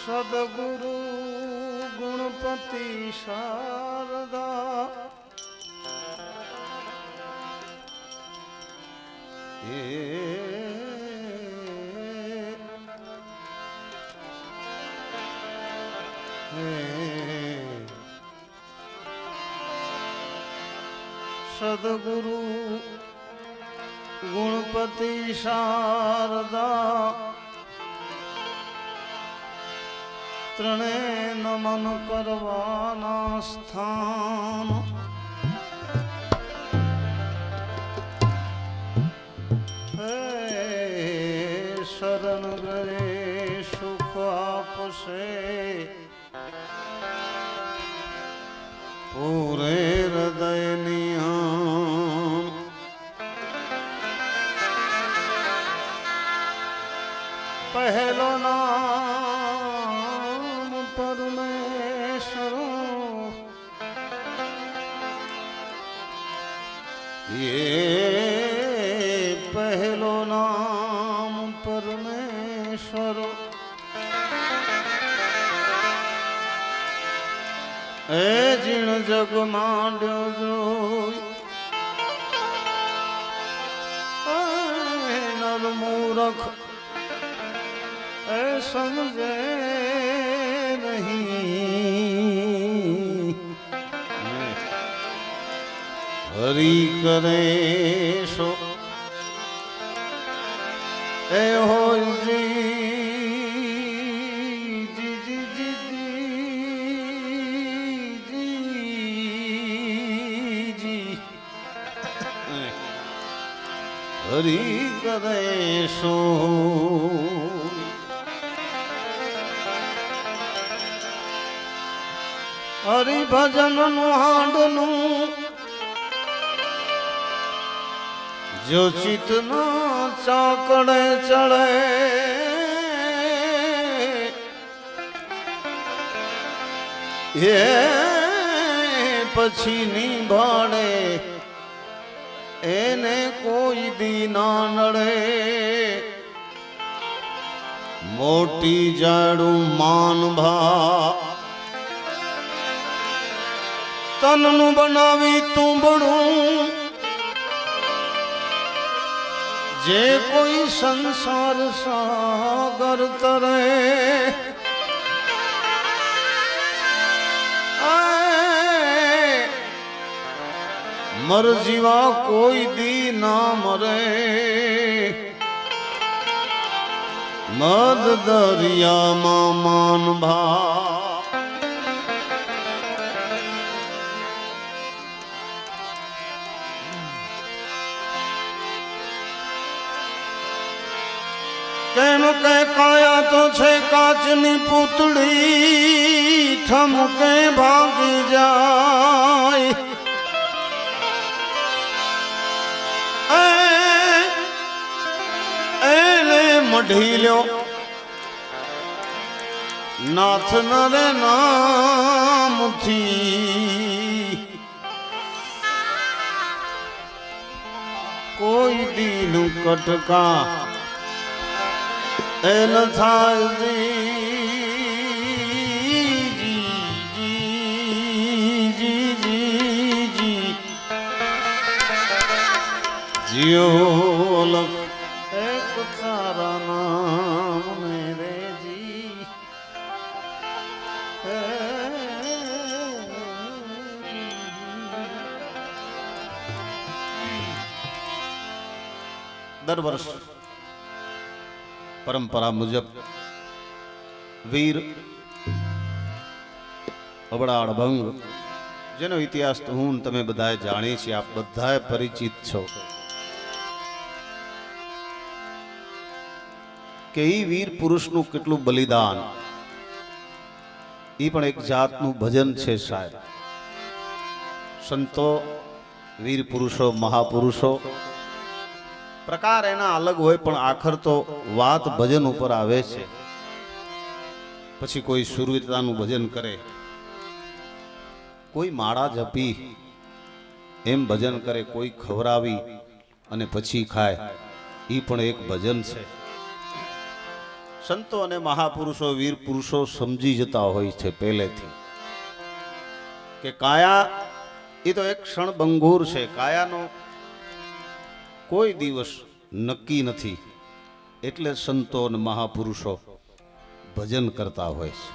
સદગુરુ ગુણપતિ શારદા સદગુરુ ગુણપતિ શારદા ત્રણે નમન કરવાના સ્થાન શરણ ગરે સુખ આપશે પૂરે હૃદયની પહેલો નામ પરમેશ્વર પહેલો નામ પરમેશ્વર એ જીણ જગ માંડ્યો જોઈ નર મૂરખ એ સમજે નહીં હરી કરે સો એ હોય હરી કરે સો હરિભજન નું હાંડનું જો ચિત નો ચાકડે ચડે એ પછી નિભાડે એને કોઈ દી ના નડે મોટી જાડું માન ભા તનનું બનાવી તુંબડું જે કોઈ સંસાર સાગર તરે મર જીવા કોઈ દી ના મરે મદ દરિયામાં માન ભા કેમ કે કાયા તો છે કાચની પૂતળી ઠમકે ભાગી જાય એને મઢી લ્યો નાથ નરે નામથી કોઈ દીનું કટકા એન થાય જીઓ લખ એક તારા નામ મેરે જી દર વર્ષ પરંપરા મુજબ વીર અબડા અડભંગ જેનો ઇતિહાસ તો હું તમે બધાએ જાણી છે, આપ બધાએ પરિચિત છો કે એ વીર પુરુષનું કેટલું બલિદાન, એ પણ એક જાતનું ભજન છે સાહેબ. સંતો, વીર પુરુષો, મહાપુરુષો પ્રકાર એના અલગ હોય, પણ આખર તો વાત ભજન ઉપર આવે છે. પછી કોઈ સુરવીરતાનું ભજન કરે, કોઈ માળા જપી એમ ભજન કરે, કોઈ ખવરાવી અને પછી ખાય, એ પણ એક ભજન છે. સંતો અને મહાપુરુષો, વીર પુરુષો સમજી જતા હોય છે પહેલેથી કે કાયા એ તો એક ક્ષણ બંગૂર છે. કાયાનો કોઈ દિવસ નક્કી નથી. એટલે સંતો અને મહાપુરુષો ભજન કરતા હોય છે.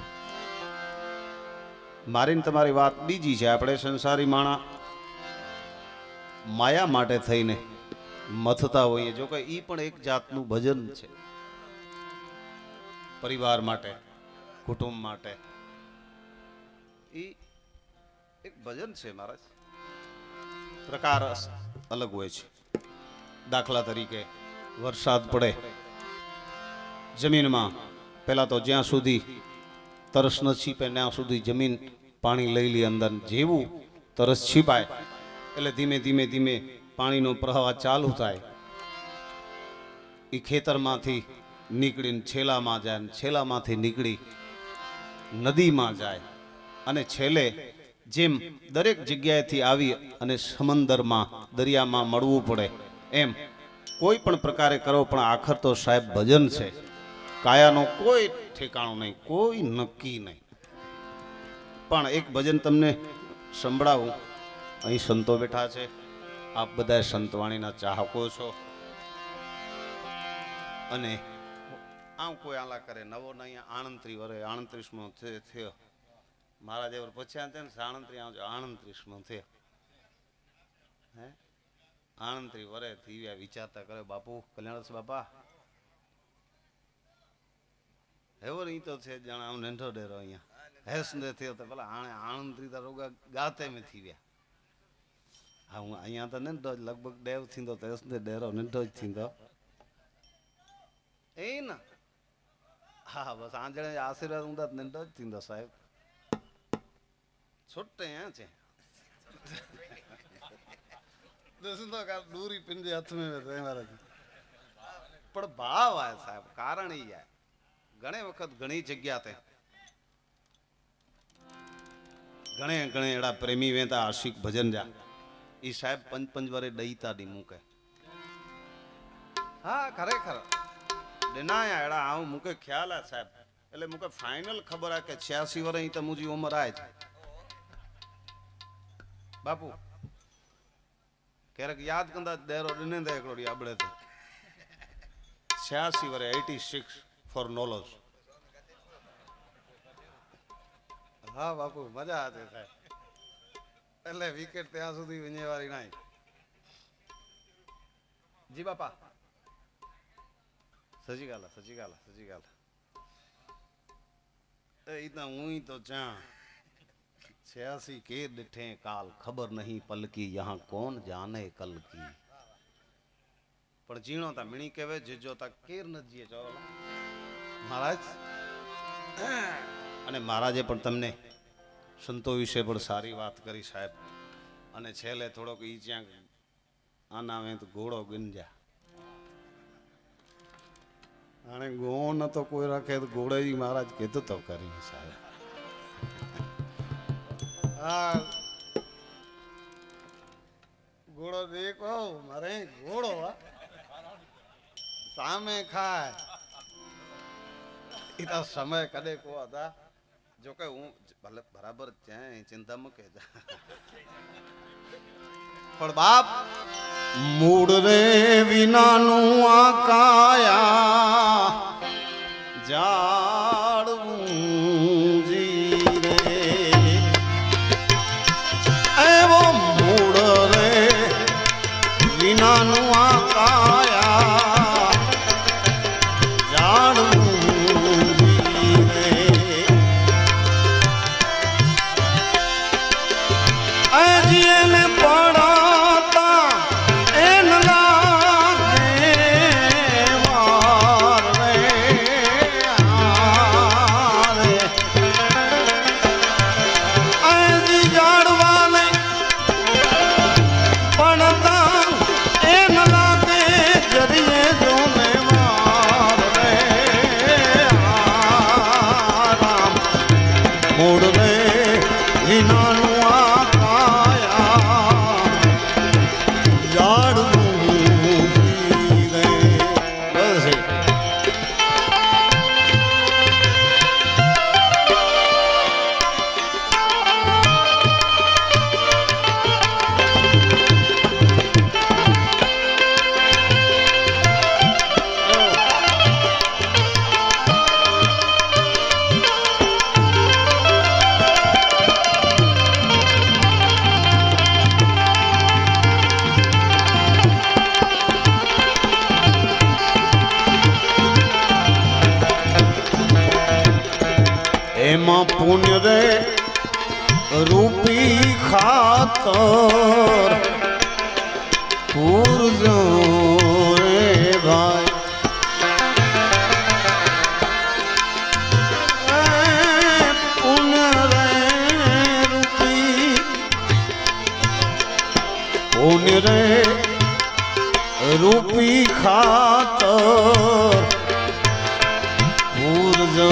મારી તમારી વાત બીજી છે. આપણે સંસારી માણા માયા માટે થઈને મથતા હોઈએ, જો કે ઈ પણ એક જાતનું ભજન છે. પરિવાર માટે, કુટુંબ માટે ઈ એક ભજન છે. મહારાજ પ્રકાર અલગ હોય છે. દાખલા તરીકે વરસાદ પડે, જમીનમાં પહેલા તો જ્યાં સુધી તરસ ન છીપે ત્યાં સુધી જમીન પાણી લઈ લે અંદર. જેવું તરસ છીપાય એટલે ધીમે ધીમે ધીમે પાણીનો પ્રવાહ ચાલુ થાય. એ ખેતરમાંથી નીકળીને છેલામાં જાય, છેલામાંથી નીકળી નદીમાં જાય, અને છેલ્લે જેમ દરેક જગ્યાએથી આવી અને સમંદરમાં, દરિયામાં મળવું પડે, એમ કોઈ પણ પ્રકારે કરો, પણ આખર તો સાહેબ ભજન છે. કાયાનો કોઈ ઠેકાણું નહીં, કોઈ નક્કી નહીં. પણ એક ભજન તમને સંભળાવું. અહીં સંતો બેઠા છે, આપ બધા સંતવાણીના ચાહકો છો, અને આમ કોઈ આલા કરે નવો ને અહીંયા 38 વર્ષ થયો. મારા જેવર પછી ને 38 થયો. હે 38 વર્ષ થઈ ગયા. વિચારતા કરે બાપુ કલ્યાણસ બાપા એવો નહીં તો છે જાણે આમ નેઠો ડેરો અહીંયા હેસ ને થયો તો પેલા 38 રોગા ગાતે મેં થઈ ગયા. હા હું અહીંયા તો નેઠો લગભગ ડેવ થીંદો તો હેસ ને ડેરો નેઠો જ થીંદો એ ના. હા બસ આંજણે આશીર્વાદ ઊંધા નેઠો જ થીંદો સાહેબ. છોટે છે દૂરી પિંડી હાથ મેં પણ ભાવ આવે સાહેબ. કારણ એ જાય ઘણી વખત ઘણી જગ્યા ઘણે એડા પ્રેમી વેતા આશિક ભજન જા એ સાહેબ 5 વરે ડઈતા દી મૂકે. હા ખરેખર ડેનાયા એડા આવું મૂકે ખ્યાલ આ સાહેબ. એટલે મૂકે ફાઇનલ ખબર આ કે 86 વરે તો મુજી ઉંમર આય છે બાપુ. ક્યારેક યાદ કંદા દેરો ડિને દે એકડોડી આબડે તે 86 વરે 86 ફોર નોલેજ. હા બાપુ મજા આવે સાહેબ. એટલે વિકેટ ત્યાં સુધી વિજયવારી નાઈ. જી બાપા સજી ગાલા એ તો હું તો ચા 86 के डिठे काल खबर नहीं पलकी यहाँ कौन जाने कल की. પણ જીણો તા મીણી કહેવે જીજો તા કેર ન જીએ જો મહારાજ. અને મહારાજે પણ તમને સંતો વિશે પણ સારી વાત કરી સાહેબ. અને છેલ્લે થોડોક ઈ જ્યાં આના આવે તો ઘોડો ગંજા. અને ગો ન તો કોઈ રાખે તો ઘોડે મહારાજ કીધું તો કરી સાહેબ. હા ઘોડો દેખો મારે ઘોડો સામે ખાય એ તો સમય કદે કો હતા. જો કે હું ભલે બરાબર ત્યાં ચિંતા મૂકે પણ બાપ મૂળ રે વિનાનું આ કાયા જાળવું વિનાનું આ કાયા જાણવું અજીને પડાતા એન લાગે વાર રે એમાં પુણ્ય રે રૂપી ખાતર પૂરજો રે ભાઈ પુણ્ય રે રૂપી પુણ્ય રે રૂપી ખાતર પૂરજો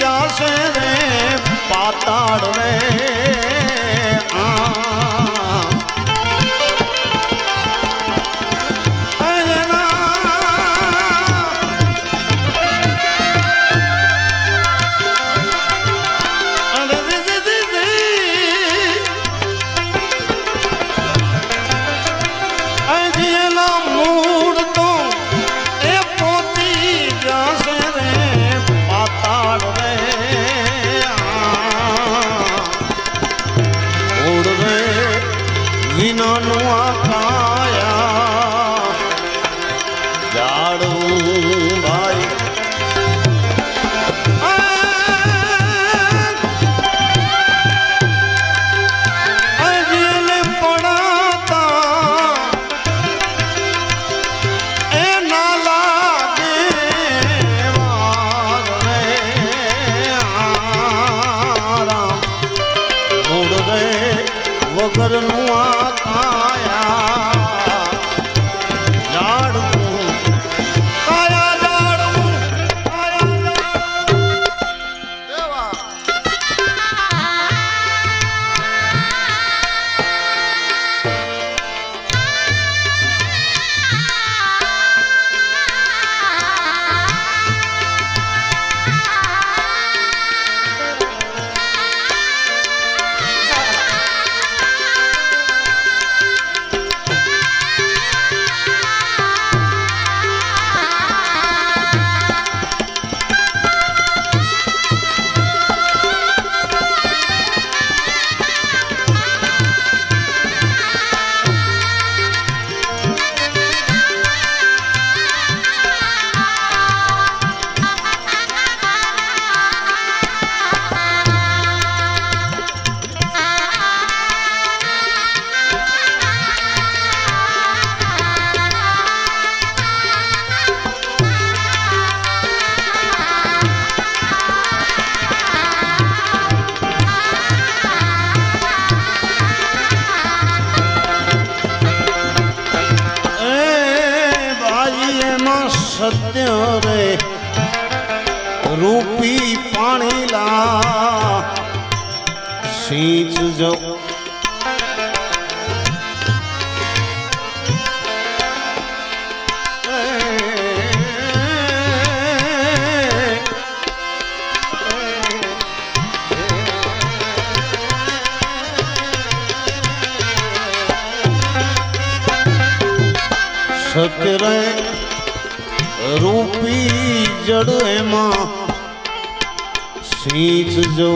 જાશે રે પાતાળ રે વિનાનું આકાયા જાડું ભાઈ અજલે પડાતા એ ના લાગે વાર રે આરામ મૂળ રે વગરનું સત્ય રે રૂપી પાણીલા સિંચજો સત્ય રે રૂપી જડ એમાં સિંચજો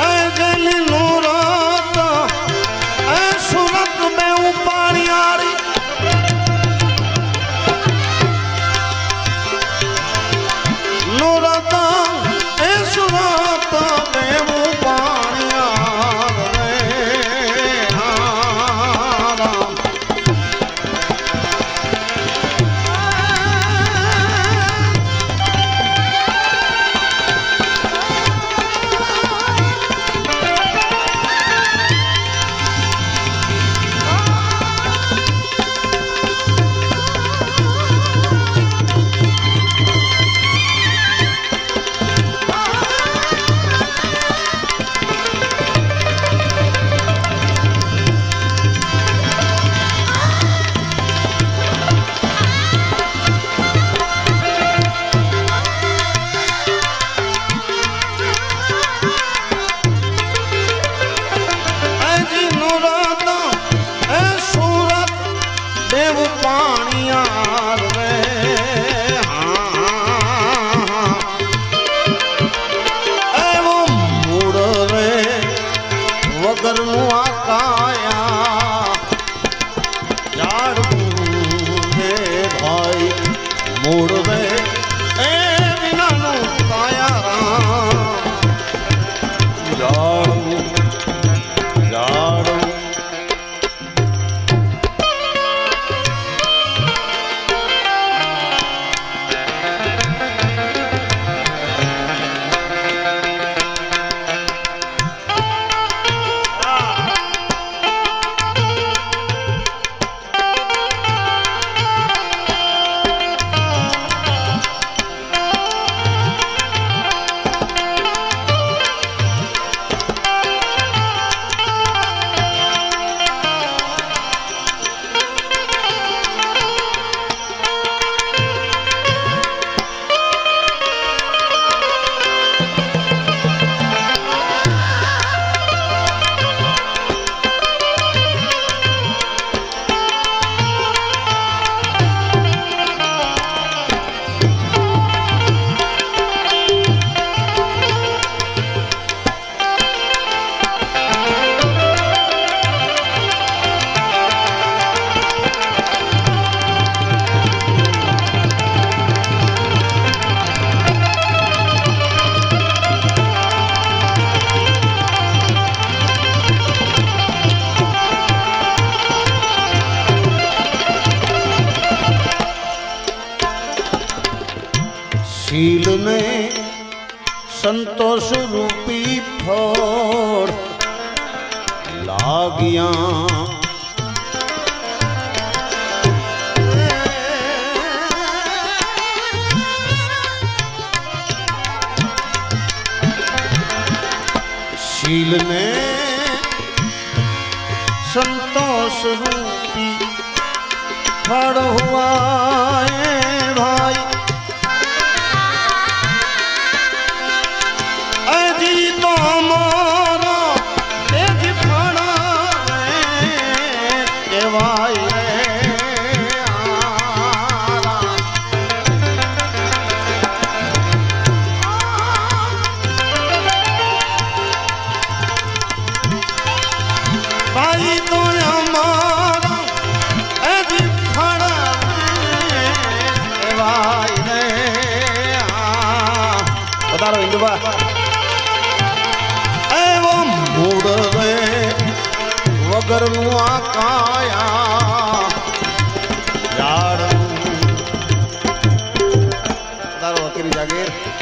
અજલી નુરત સુરત બે ઉપાણિયારી નુરત સુરત બે ઉપાણિયાર संतोष रूपी फल लाग्या शील ने संतोष रूपी फल हुआ है भाई अजी तो मोरो तेज फल के भाई वगर काया यार दारो तेरी जागीर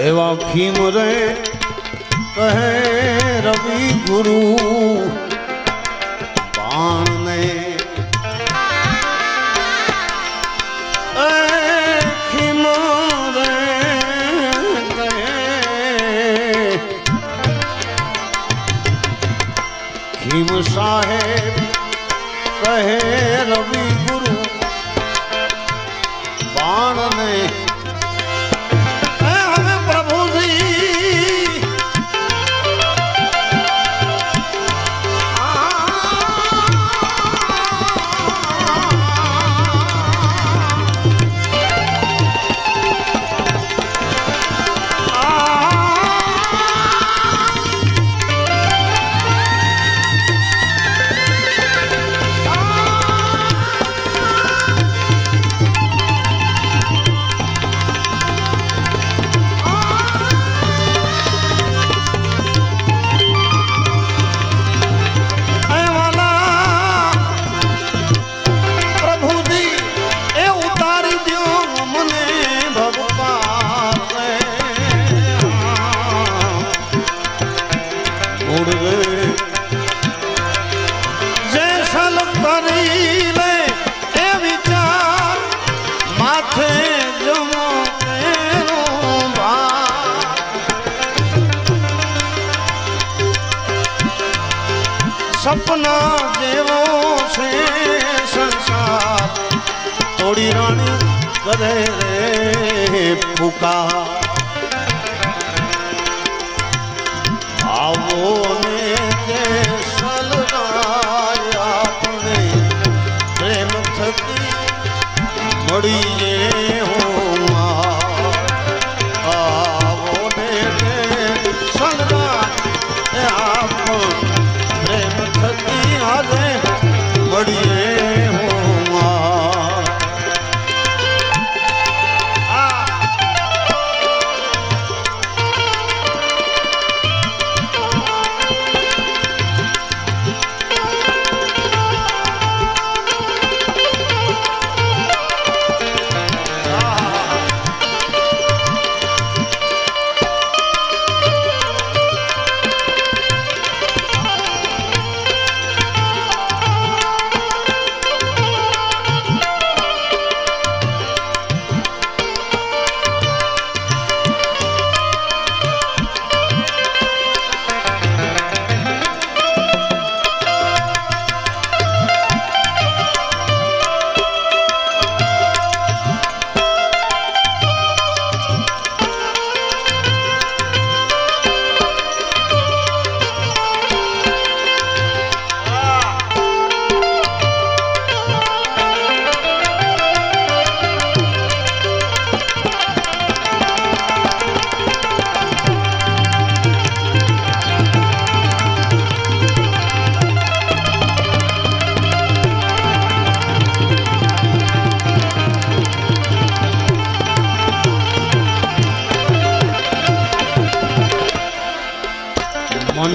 एवा खीम रे कहे रवि गुरु बाण ने खीम रे कहे खीम साहेब कहे रवि गुरु बाण ने सपना जेवो से संसार तोड़ी रानी करे रे पुकार आवो ने के सलगाया अपने प्रेम थकी मड़िए हो आवो ने के सलगाया प्रेम थकी आजे मड़िए हो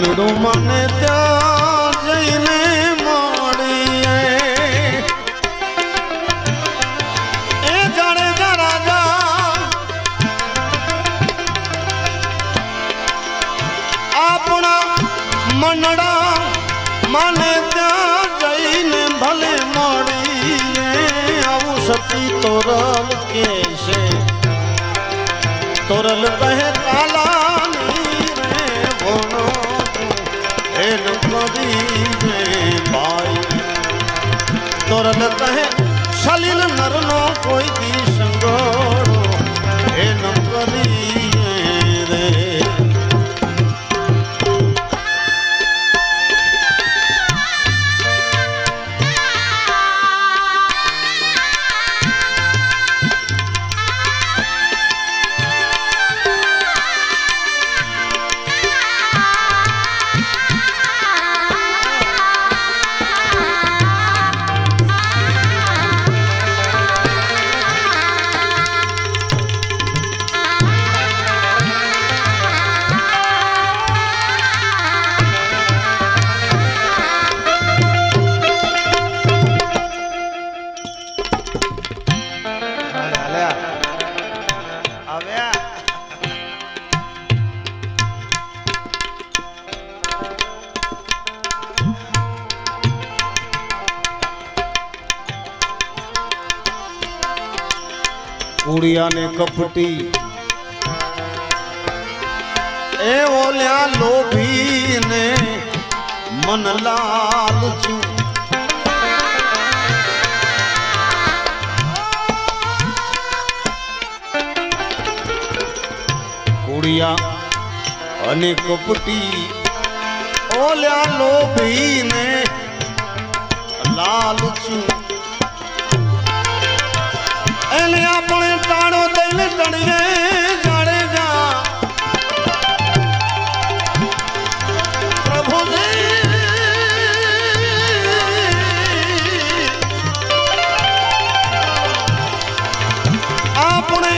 મનડું મને ત્યાં જઈને મળીએ એ જાડેજા રાજા આપણા મનડા મને ત્યાં જઈને ભલે મળીએ આવું સતી તોરલ કે છે તોરલ કહે કાલાની રે ભણો એન કરી ભાઈ તોરલ કહે સલીલ નરનો કોઈ દી સંગોડો એન કરી રે કુડિયાને કપટી એ ઓલ્યા લોભીને મન લાલચું કુડિયા અને કપટી ઓલ્યા લોભીને લાલચું એને આપણે ટાણો દઈને તણીએ જાડેજા પ્રભુજી આપણે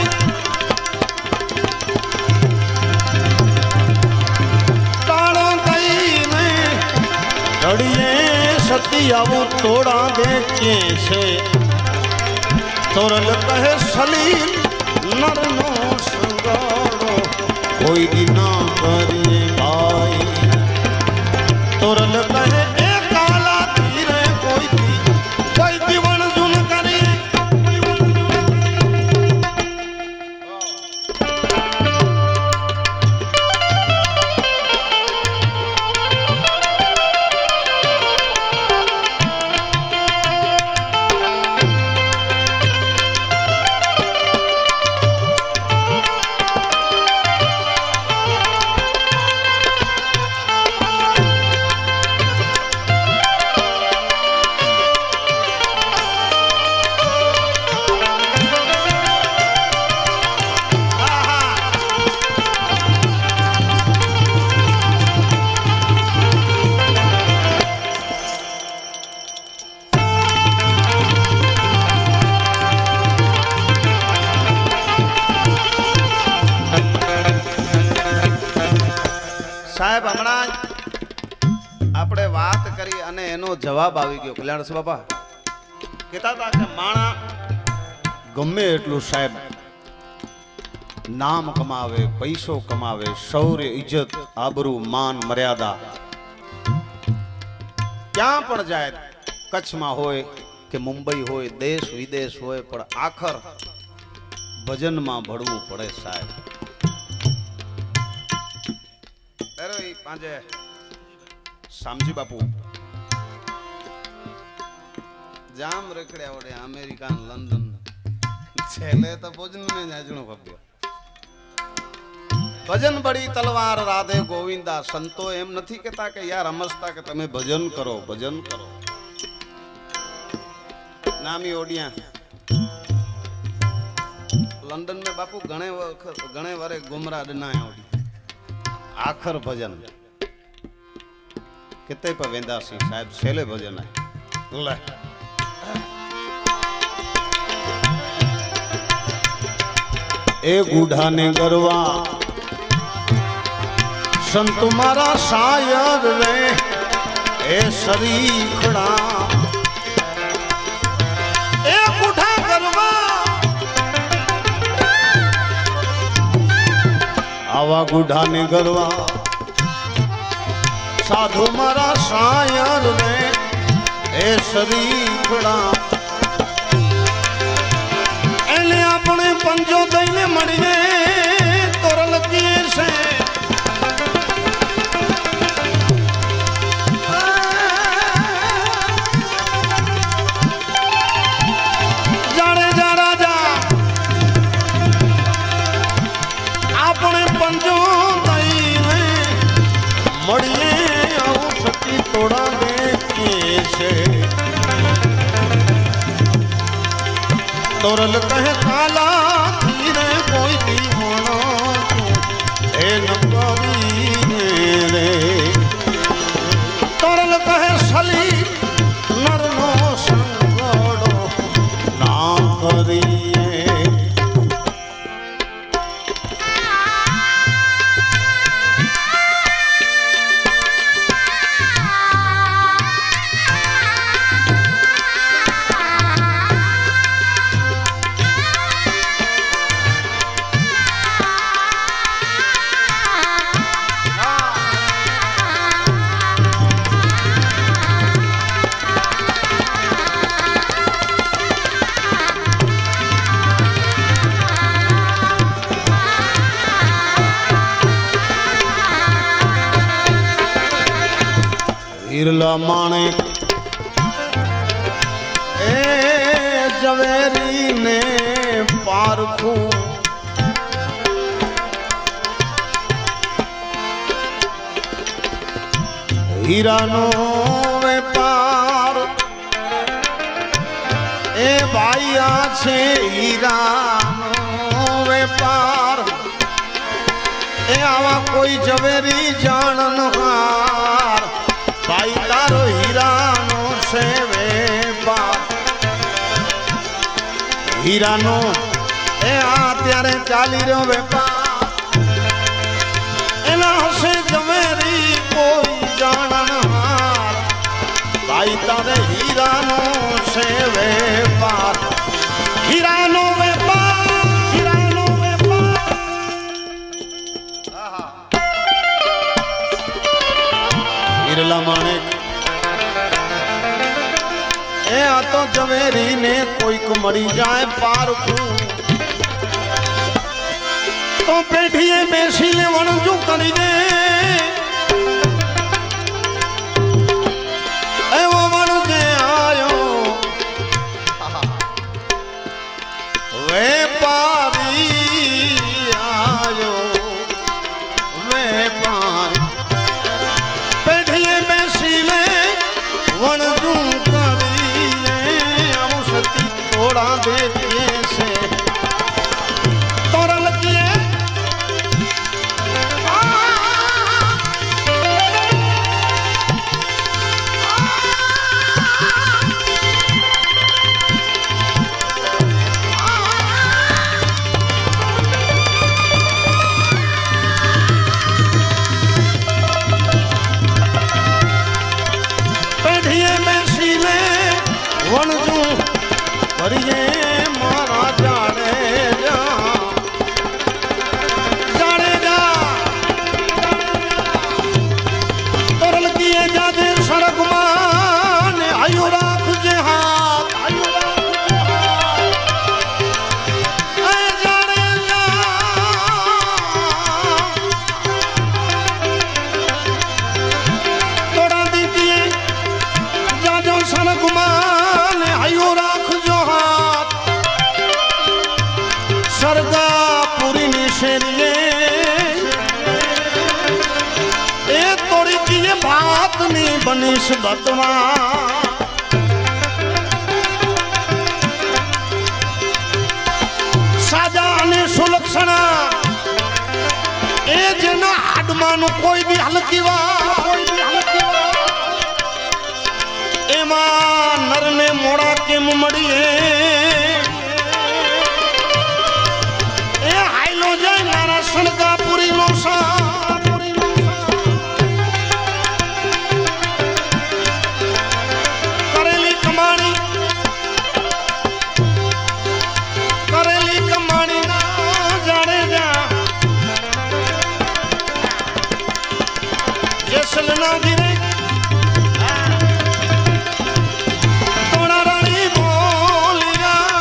ટાણો દઈને તણીએ સતી આવું તોડા દેખીએ છે તોરલ કહે સલીલ નરનો સંગાડો કોઈ દી ના કરીએ ભાઈ તોરલ કહે એ કાલા ધીરે કોઈ દી વણજુન કરીએ સાહેબ હમણાં આપણે વાત કરી અને એનો જવાબ આવી ગયો કલ્યાણસ બાપા કહેતા હતા કે માણા ગમે એટલું સાહેબ નામ કમાવે પૈસો કમાવે શૌર્ય ઇજ્જત આબરૂ માન મર્યાદા ક્યાં પણ જાય કચ્છમાં હોય કે મુંબઈ હોય દેશ વિદેશ હોય પણ આખર ભજનમાં ભળવું પડે સાહેબ પાંજે શામજી બાપુ જામ રખડ્યા વડે અમેરિકા લંડન છેલ્લે તો ભોજન ને જાજણો ભવ્ય ભજન બડી તલવાર રાધે ગોવિંદા સંતો એમ નથી કહેતા કે યાર સમજતા કે તમે ભજન કરો નામી ઓડિયા लंदन में बापू घणे वारे गुमराह ॾिना ओडी आखर भजन किते पे वेंदासी साहब छेले भजन है ए गुढ़ा ने गरवा संत मारा शायर रे ए शरीखड़ा ए गुठा करवा आवा गुढ़ा ने गरवा साधु मारा शायर रे ए शरीखड़ा एने अपने पंजो दईने मड़िए तोरल किए से जाने जा राजा अपने पंजो दईने मड़िए आऊ सती तोड़ा दे से तोरल कहे काला धीरे कोई दीवाना ए नकारी रे तोरल कहे सली नरनो संगड़ो ना करिए हिरला माणिक ए जवेरी ने पारखू हीरा नो व्यापार ए भाईया छे हीरा नो व्यापार ए आवा कोई जवेरी जानन हार भाई तारो हीरानो से व्यापार हीरानो ए आ त्यारे चाली रो व्यापार एना से जवेरी कोई जानन हार भाई तारे हीरानो से व्यापार हीरानो व्यापार हीरानो व्यापार हिरला माणिक ए आ तो जवेरी ने कोई को मरी जाए पारखू तो पेठिए बेसी ले वणजू करी दे ए वो वणजे आयो व्यापारी आयो व्यापारी वणजू करिए हम सती तोड़ा देते से तोरल किए वणजू करिए मारा जाने जा तोरल किए जाजे सड़क मान आयु राख जे हाथ जाने जा तोड़ा दीजिए जाजो सड़क मान आयु राख जो हाथ सरगा पूरी निशेरिए ए तोड़ी की ये बात नहीं बनीश बतवा साजा ने सुलक्षणा ए जना आडमानु कोई भी हल्की वा एमा नर ने मोड़ा के मुमड़िए ए हाइलो जाए नारा सनका पूरी नोसा ના ઘીરે તોડા રાણી બોલિયા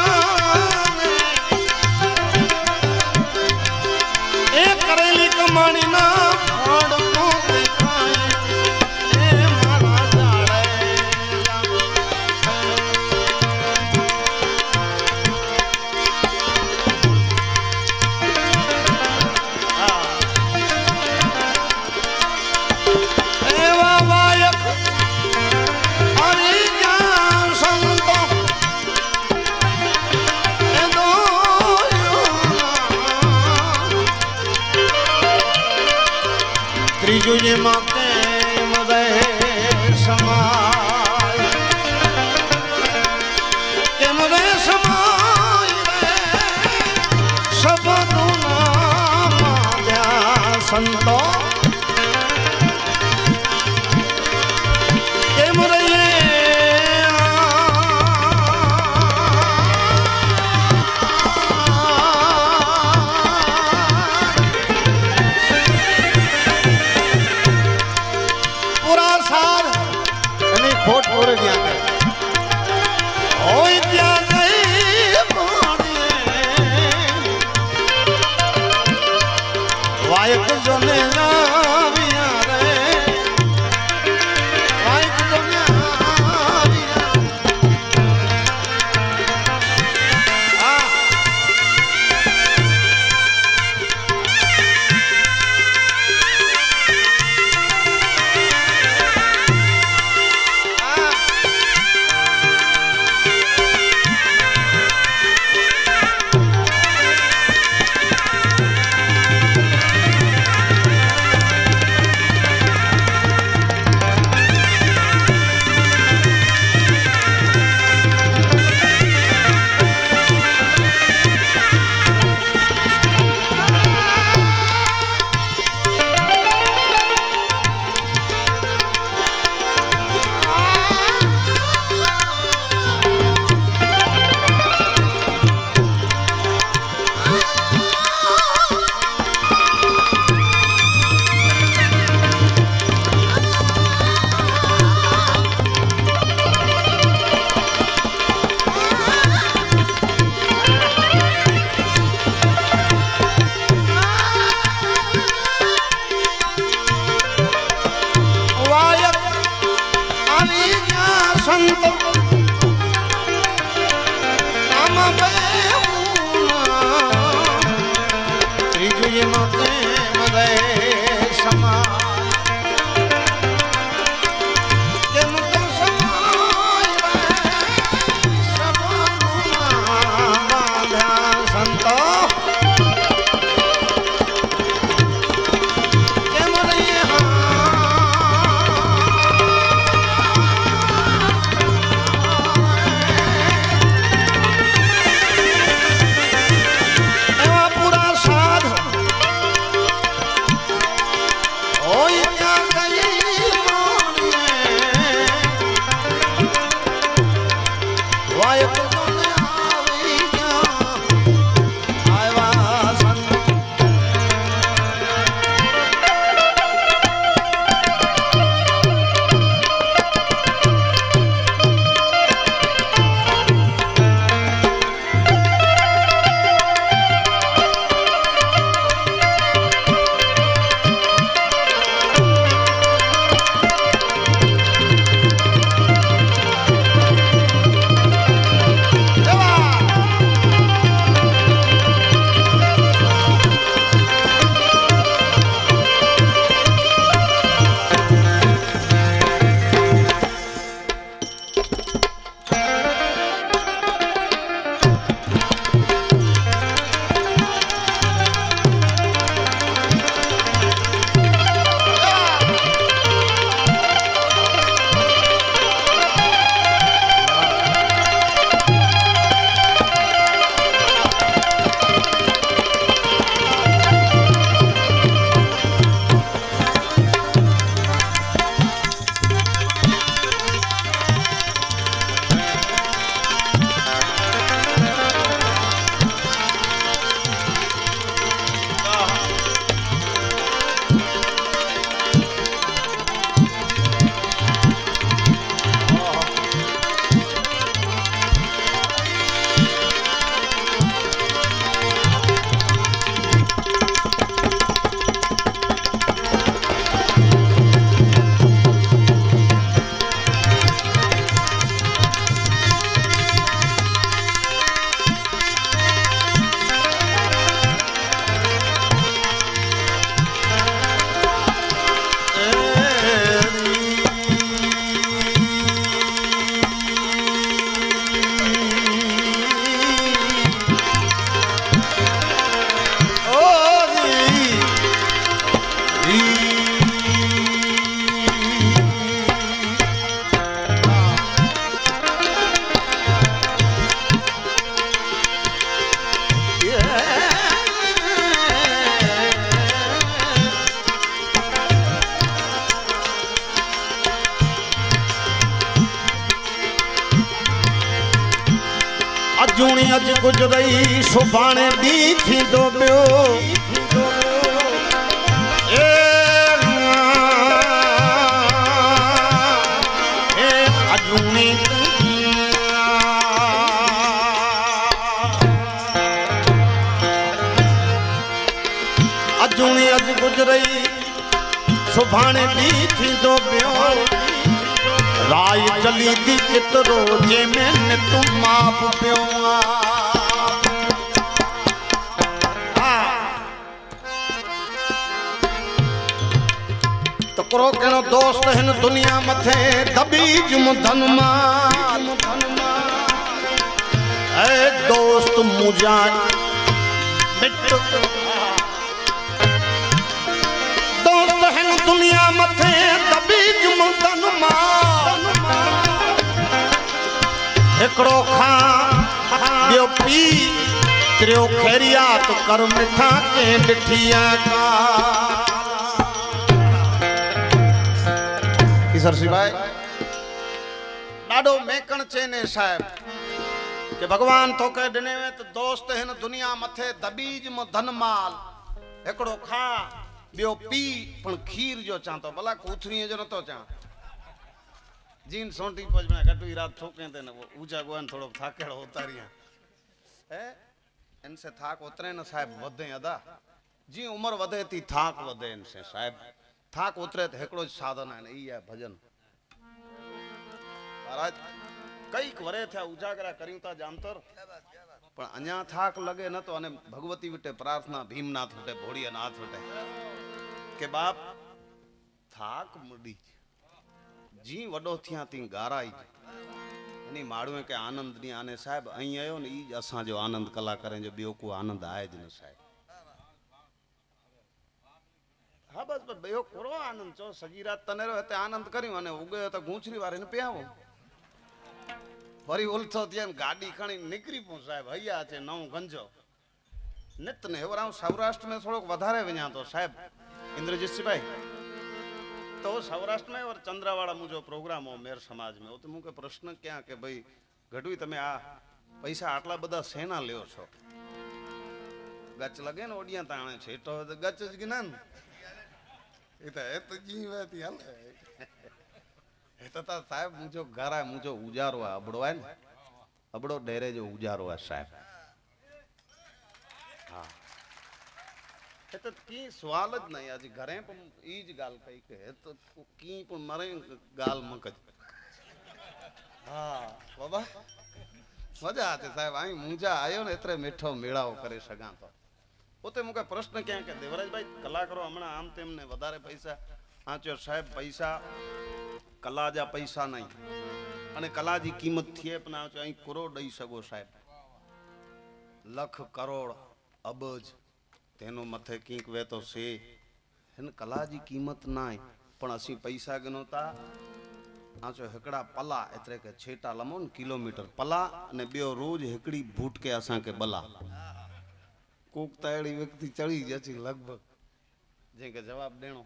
એ કરેલી કમાણી ના ફળ તો દેખાય એ મારા જાડે ત્રીજું જેમાં કેમ રહે સમાય કેમ રહે સમાય રે શબ્દો ના સંતો કેમ રહીએ ખોટ પૂરે ગયા હોય ત્યાં જઈ વાયક જોને આવ્યા રે વાયક જોને अज गुजरई सुभाणे दी थी दो बियो अजूनी अजूनी अज गुजरई सुभाणे दी थी दो बियो राय चली दी कितरो जे में तुम माप पियो तो करो कहिड़ो दोस्त हिन दुनिया मथे दबी जुम धन माल ऐ दोस्त मुझा मिट दोस्त हिन दुनिया मथे दबी जुम धन माल हिकड़ो खां ॿियो पी त्रियो खैरियात कर मिठा के ॾिठिया का सरसी भाई ॾाढो मेकण चेने साहिब कि भगवान तो कह ॾिने में तो दोस्त हिन दुनिया मथे दबीज मो धन माल हिकड़ो खा ॿियो पी पण खीर जो चां तो भला कूथरीअ जो नथो चां जीन सोंटी पज में कटवी रात ठोके ते न वो ऊंचा गोन थोड़ो थाकेड़ो उतारिया है इनसे थाक उतरे न साहिब वधे अदा जी उम्र वधे थी थाक वधे इनसे साहिब थाक उतरे तो हेकड़ो साधन है ई है भजन महाराज कई वरे थे उजागरा करियूं ता जानतर पण अञा थाक लगे न तो अने भगवती विटे प्रार्थना भीमनाथ विटे भोड़ियानाथ विटे के बाप थाक मुडी जी वडो थिया ती गाराई नी माड़ुए के आनंद नी आने साहब अई आयो ने ई असा जो आनंद कलाकार जो बियो को आनंद आए ज न साहब हाँ बस बयो करो आनंद चो सजी रात तनेरो हते आनंद करियो अने उगे तो गूंचरी वारे ने पियावो वरी उल्थो थियन गाड़ी खणी निकरी पो साहब भैया छे नौ गंजो नित ने एवरा सौराष्ट्र में थोड़ो वधारे वणा तो साहब इंद्रजीत सिंह भाई तो सौराष्ट्र में और चंद्रावाड़ा मुझो प्रोग्राम हो मेर समाज में तो मुके प्रश्न क्या के भाई गढ़वी तमे आ पैसा आटला बदा सेना ल्यो छो गच लगे न ओडिया ताणे छेटो तो गच ज गिनन जी वेती हल तो साहब मुझो घर है मुझो उजारो है अबड़ो है न अबड़ो डेरे जो उजारो है साहब हाँ तो की सवाल ज नहीं आज घरे पण ई ज गाल कई के तो की पण मरे गाल मकज हाँ बाबा मजा आते साहब आई मुंजा आयो ने एतरे मीठो मेड़ाओ करे सगा तो उते मुके प्रश्न क्या के देवराज भाई कलाकारो हमणा आम तेमने वधारे पैसा आचो साहेब पैसा कला जा पैसा नहीं अने कला जी कीमत थिए पण आचो आई करोड़ दई सगो साहेब लख करोड़ अबज तेनो मथे कीक वे तो से हिन कला जी कीमत ना है पण असी पैसा गिनोता आचो हिकड़ा पला एतरे के छेटा लमोन किलोमीटर पला ने बियो रोज हिकड़ी बूट के असा के बला कोक ताड़ी व्यक्ति चढ़ी जची लगभग जेके जवाब देनो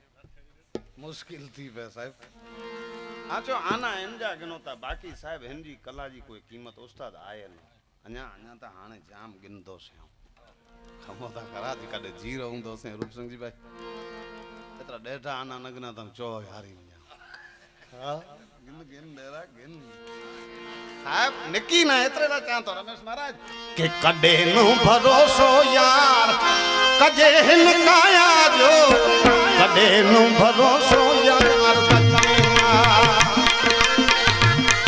मुश्किल थी पे साहब आचो आना इनजा गिनोता बाकी साहब हिंदी कला जी कोई कीमत उस्ताद आए न अञा अञा ता हाने जाम गिनदो से खमो ता करा जी कदे जीरो हुंदो से रूप सिंह जी भाई एतरा डेटा आना नगना तम चो यारी हां गिन गिन मेरा गिन साहब निकी ना एतरे ला चां तो रमेश महाराज के कदे नु भरोसो यार कजे हिन काया जो कदे नु भरोसो यार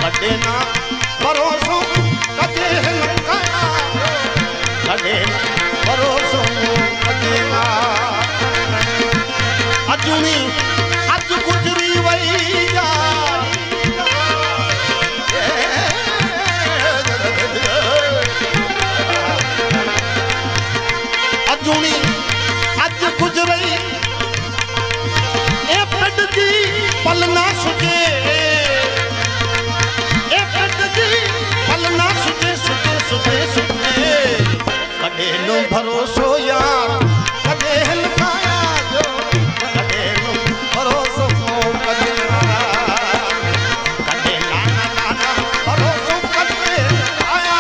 कदे ना भरोसो कजे हिन काया कदे भरोसो कजे ना अजुनी अज गुजरी वई यार अजुनी अज गुजरई ए पेट दी पल ना सुजे ए पेट दी पल ना सुजे सुजे सुजे सुजे कदे नो भरोसो यार कदे हिन काया जो कदे नो भरोसो कदे कदे ना ना ना भरोसो कदे आया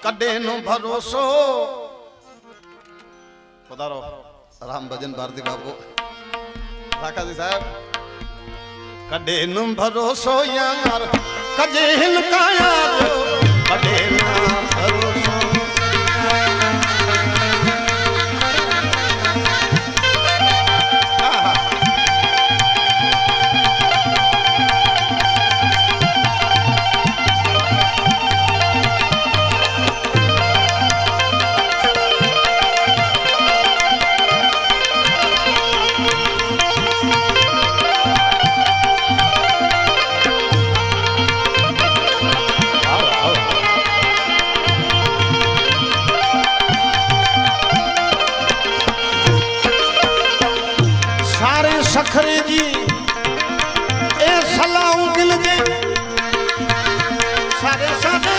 કડે નો ભરોસો પધારો રામ ભજન ભારતી બાપુ રાકાજી સાહેબ કડે નો ભરોસો યાર કજે હિલકાયા કડે ના ભરોસો सखरे जी ए सलाऊ दिल दे सारे सारे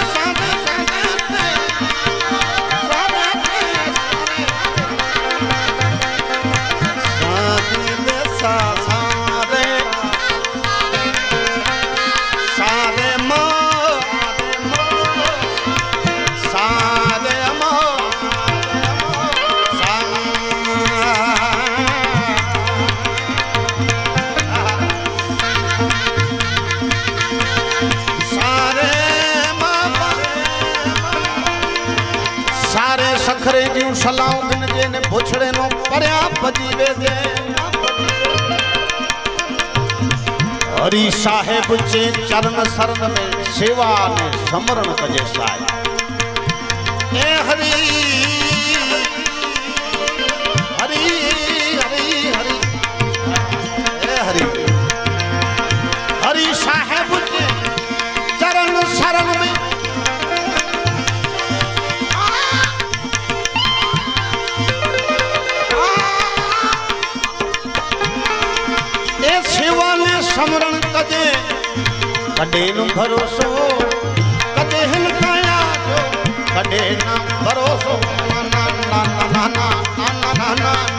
सारे सखरे जी सलाऊ बिन जे ने पुछड़े नो परया भजी वे जे हरि साहेब जे चरण शरण में सेवा ने समरण कजे साय ए हरि हरि हरि हरि ए हरि हरि साहेब जे चरण शरण में समरण कजे कदे न भरोसो कदे हिलकाया जो कदे न भरोसो ना ना ना ना ना ना ना ना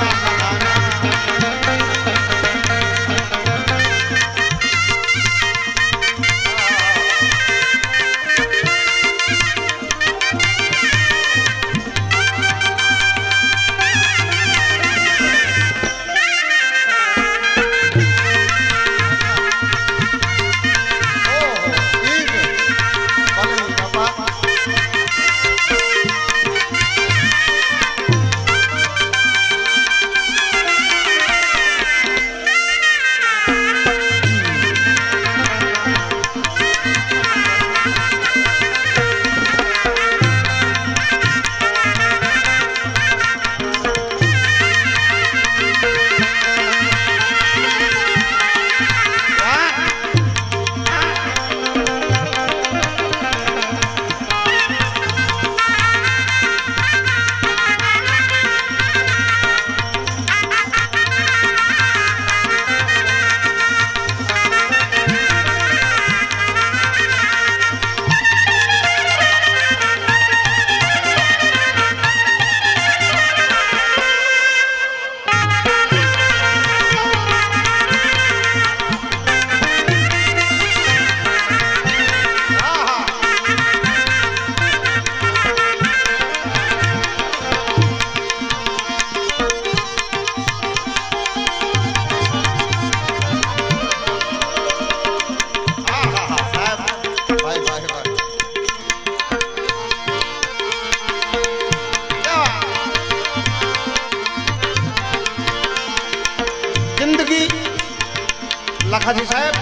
लखाजी साहब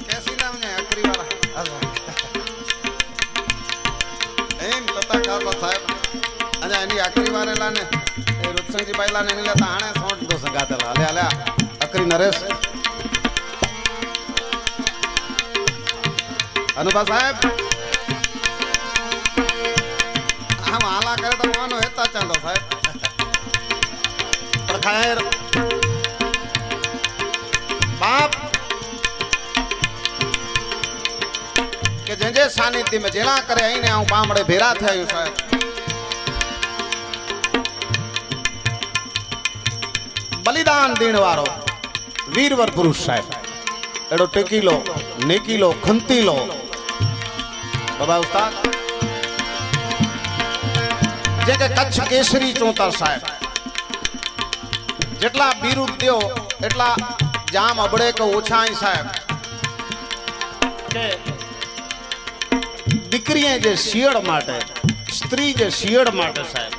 कैसी नाम है अकरी वाला एम तता का साहब अजा एनी अकरी वाले लाने ए रुतसिंह जी भाई लाने नहीं लेता आने सोट दो संगाते ला ले आले अकरी नरेश अनुभा साहब हम आला करे तो मानो हेता चंदो साहब खैर बाप के जंजे सानिध्य में जेला करे आईने आऊं पामड़े भेरा थे आयु साहब बलिदान देने वारो वीरवर पुरुष साहब एडो टेकीलो नेकीलो खंतीलो બાબા ઉસ્તાદ જે કે કચ્છ કેસરી ચોતર સાહેબ જેટલા બિરુદ દ્યો એટલા જામ અબડે કે ઓછા સાહેબ કે દીકરીએ જે શિયળ માટે સ્ત્રી જે શિયળ માટે સાહેબ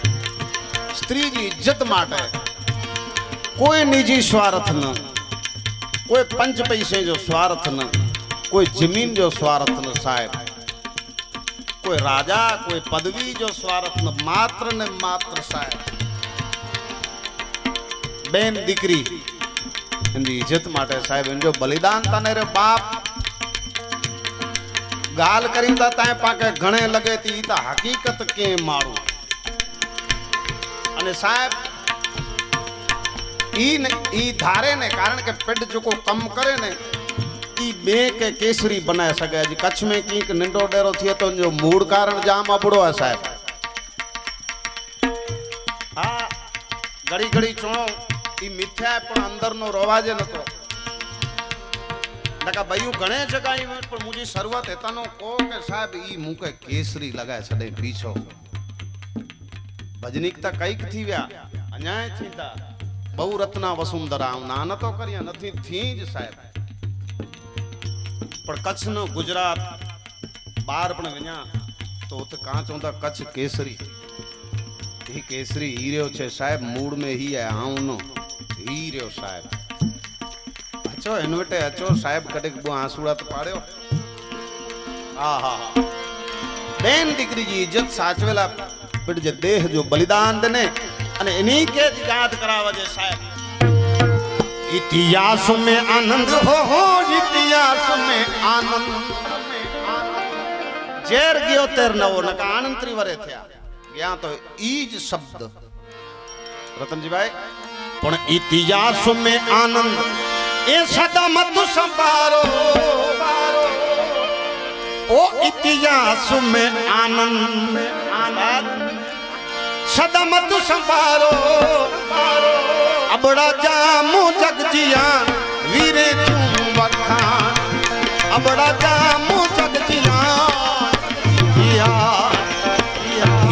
સ્ત્રીની ઇજ્જત માટે કોઈ નિજી સ્વાર્થ ન કોઈ પંચ પૈસે જો સ્વાર્થ ન કોઈ જમીન જો સ્વાર્થ ન સાહેબ કોઈ રાજા કોઈ પદવી જો સ્વાર્થ ન માત્ર ને માત્ર સાહેબ બેન દીકરી એની ઇજ્જત માટે સાહેબ એનો બલિદાન તને રે બાપ ગાલ કરી તાય પાકે ઘણે લગે તી તા હકીકત કે મારું અને સાહેબ ઈ ધારે ને કારણ કે પેટ જો को कम करे ने ई बे के केसरी बनाए सके जी कच्छ में की निंडो डेरो थिए तो जो मूड कारण जाम अबड़ो है साहब हाँ घड़ी घड़ी चुनो ई मिथ्या पण अंदर नो रवाजे नतो नका भाई घणे जगह पर मुझे शरूआत एतानो को के साहब ई मुके केसरी लगाए छडे पीछो भजनिकता कईक थी व्या अन्याय थीता बहु रत्ना वसुंधरा नाना तो करिया नथी थी ज साहेब पर कच्छ नो गुजरात बार पण वन्या तो उत का चोंदा कच्छ केसरी ही केसरी हीरो छे साहेब मूड में ही है आउनो हीरो साहेब अचो इनवटे अचो साहेब कडेक बो आंसुड़ा तो पाड्यो आहा बेन दीकरी जी इज्जत साचवेला पिट जे देह जो बलिदान दने અને એની કે याद करावा जे साहब इतिहास में आनंद हो इतिहास में आनंद जेर गयो तेर नवो न आनंद त्रिवरे थया या तो ईज शब्द रतन जी भाई पण इतिहास में आनंद ए सदा मत संभारो ओ इतिहास में आनंद सदा मत संभारो अबड़ा जामू जगजियान वीरे तू वखान अबड़ा जामू जगजियान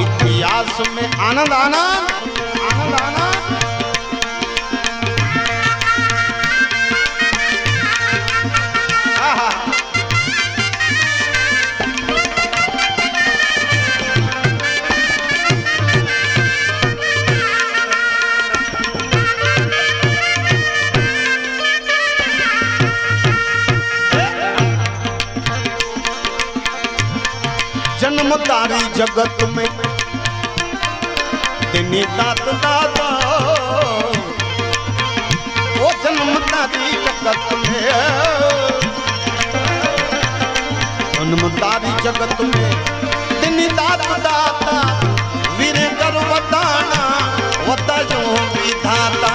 इतिहास में आनंद आनंद आनंद आनंद जन्मदारी जगत में दिनी दात दाता ओ जन्मदारी जगत में जन्मदारी जगत में दिनी दात दाता वीरे कर वदाना वदा जो विधाता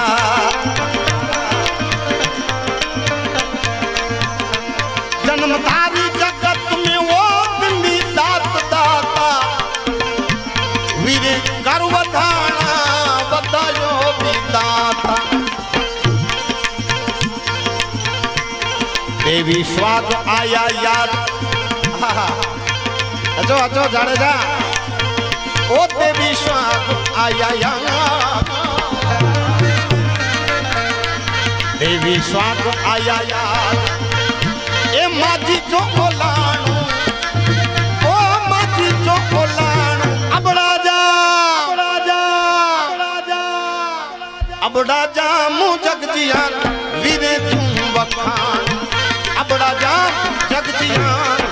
जन्मदारी जगत में वो गर्वधाना बतायो विदाता देवी स्वाग आया याद अचो अचो जाडेजा ओ देवी स्वाग आया याद देवी स्वाग आया याद ए माजी जो ओलाणो ओ माजी जो ओलाणो अबड़ा अबड़ा जामू जगजियान वीरे तू वखान अबड़ा जाम जगजियान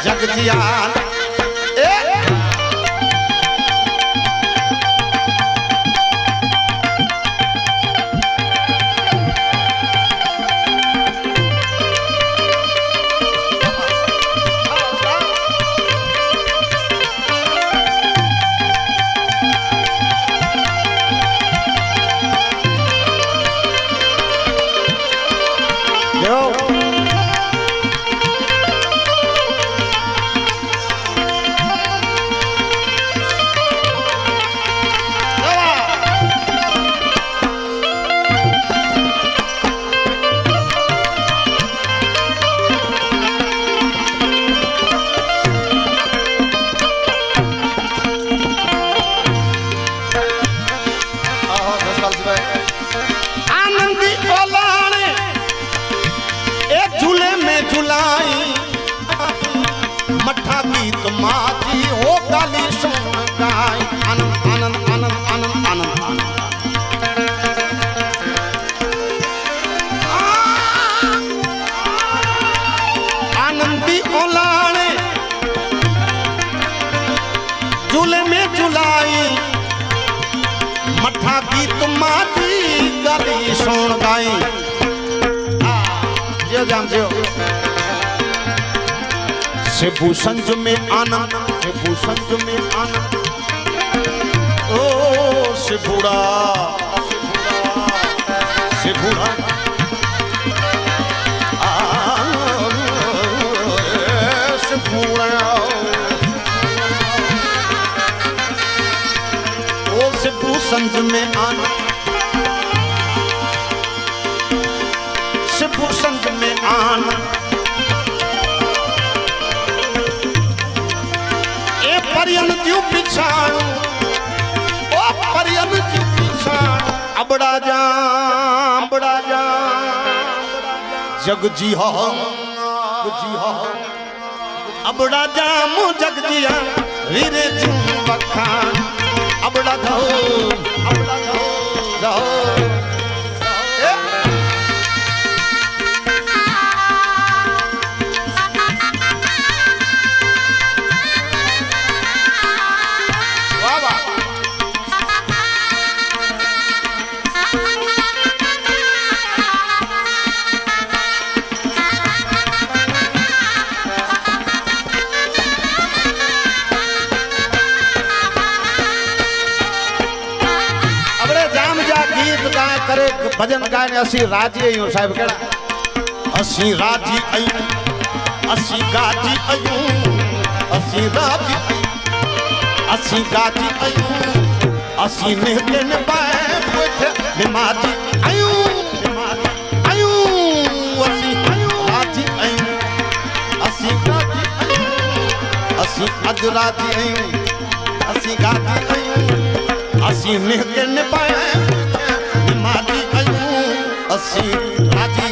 जगजियान जाम थियो शिबू संज में आनंद शिबू संज में आनंद ओ शिबूड़ा शिबूड़ा शिबूड़ा ओ शिबू संज में आनंद शिबू संज में आनंद परियन क्यों पिछाणू ओ परियन क्यों पिछाणू अबड़ा जा जग जी हो अबड़ा जा मु जग जिया वीरे जू बखान अबड़ा दो करे भजन गाने असी राजी आयूं साहिब केड़ा असी राजी आयूं असी गाजी आयूं असी राजी असी गाजी आयूं असी निहते न पाए पुठ निमाजी आयूं असी राजी आयूं असी गाजी आयूं असी अज राजी आयूं असी गाजी आयूं असी निहते न पाए माजी आयूं असी राजी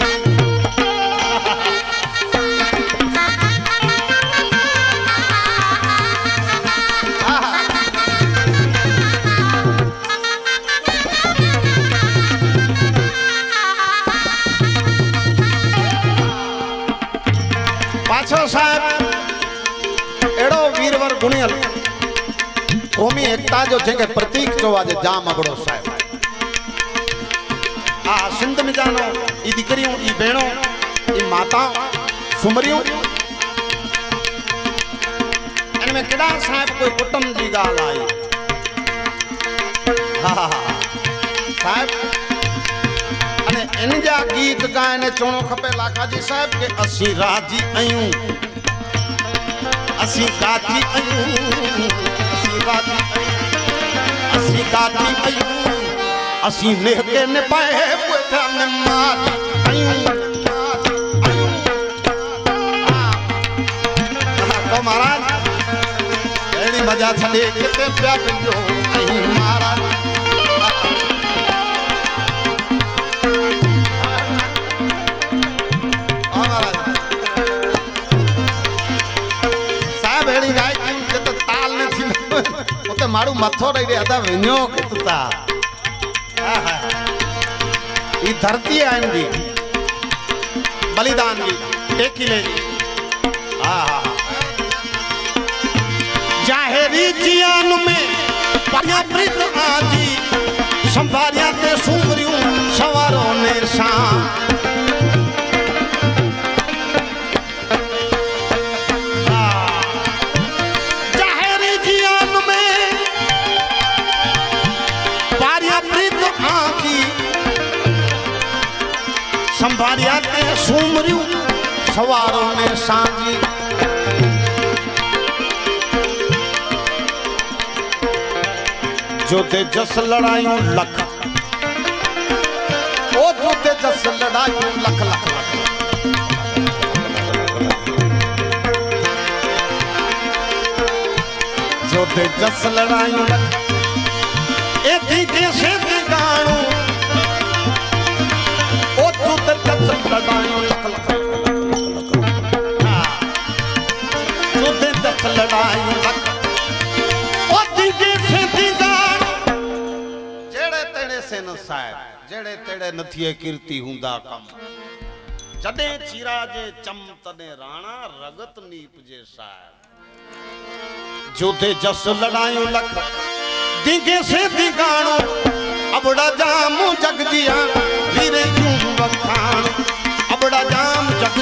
पाछो साहब एड़ो वीरवर गुणियल कौमी एकता जो जेके प्रतीक जो आज जाम अगड़ो साहब आ सिंध में जानो ई दिकरियों ई भेणों ई माताओं सुमरियों इनमें केड़ा साहब कोई कुटुंब जी गाल आई साहब अने इन जा गीत गायने चोणो खपे लाखाजी साहब के असी राजी आयूं असी गाजी आयूं असी राजी असी गाजी आयूं असी लेके न पाए पुठा न माजी आयूं तो महाराज एड़ी मजा छले किते प्या पिंजो आई महाराज साहब एड़ी गाय के तो ताल न थी उते मारू मथो रही अदा विन्यो किता ई धरती है इनकी बलिदान की टेकिले जाहेरी जियान में पाया प्रीत आजी संभारिया ते सुमरियूं सवारों ने शाम जाहेरी जियान में पाया प्रीत आजी संभारिया ते सुमरियूं सवारों ने सांजी जो ते जस लड़ायूं लख ओ जो ते जस लड़ायूं लख लख जो ते जस लड़ायूं लख एथी कैसे गाणो ओ जो ते जस लड़ायूं लख लख जो ते जस लड़ायूं लख ओ दी कैसे सेन साहिब जेड़े तेड़े नथिए कीर्ति हुंदा कम जडे चीरा जे चम तने राणा रगत नीपजे साहिब जोते जस लड़ायूं लख दिगे से दिगाणो अबड़ा जाम जग जिया वीरे जू वखाण अबड़ा जाम जग